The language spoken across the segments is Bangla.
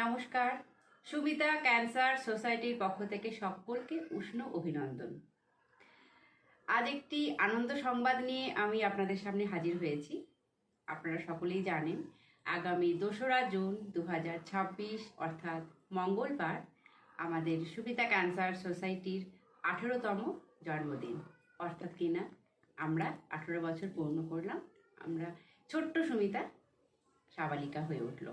নমস্কার। সুমিতা ক্যান্সার সোসাইটির পক্ষ থেকে সকলকে উষ্ণ অভিনন্দন। আজ একটি আনন্দ সংবাদ নিয়ে আমি আপনাদের সামনে হাজির হয়েছি। আপনারা সকলেই জানেন, আগামী 2রা জুন 2026 অর্থাৎ মঙ্গলবার আমাদের সুমিতা ক্যান্সার সোসাইটির 18তম জন্মদিন। অর্থাৎ কিনা আমরা 18 বছর পূর্ণ করলাম। আমরা ছোট্ট সুমিতা সাবালিকা হয়ে উঠল।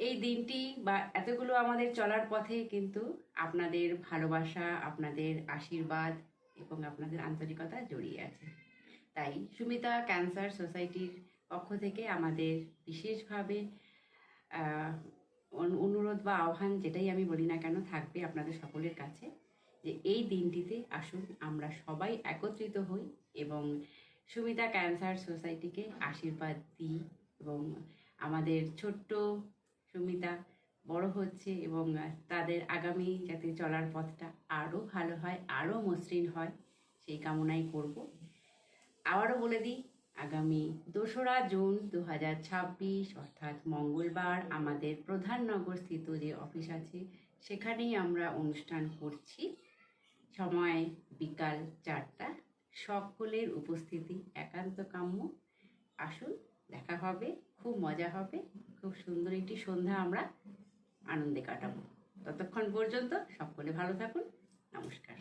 এই দিনটি বা এতগুলো আমাদের চলার পথে কিন্তু আপনাদের ভালোবাসা, আপনাদের আশীর্বাদ এবং আপনাদের আন্তরিকতা জড়িয়ে আছে। তাই সুমিতা ক্যান্সার সোসাইটির পক্ষ থেকে আমাদের বিশেষভাবে অনুরোধ বা আহ্বান, যেটাই আমি বলি না কেন, থাকবে আপনাদের সকলের কাছে যে এই দিনটিতে আসুন আমরা সবাই একত্রিত হই এবং সুমিতা ক্যান্সার সোসাইটিকে আশীর্বাদ দিই এবং আমাদের ছোট্ট সুমিতা বড় হচ্ছে এবং তাদের আগামী যাতে চলার পথটা আরও ভালো হয়, আরও মসৃণ হয়, সেই কামনাই করব। আবারও বলে দিই, আগামী 2রা জুন 2026 অর্থাৎ মঙ্গলবার আমাদের প্রধাননগর স্থিত যে অফিস আছে সেখানেই আমরা অনুষ্ঠান করছি। সময় বিকাল 4টা। সকলের উপস্থিতি একান্ত কাম্য। আসুন, দেখা হবে, খুব মজা হবে, খুব সুন্দর একটি সন্ধ্যা আমরা আনন্দে কাটাবো। ততক্ষণ পর্যন্ত সকলে ভালো থাকুন। নমস্কার।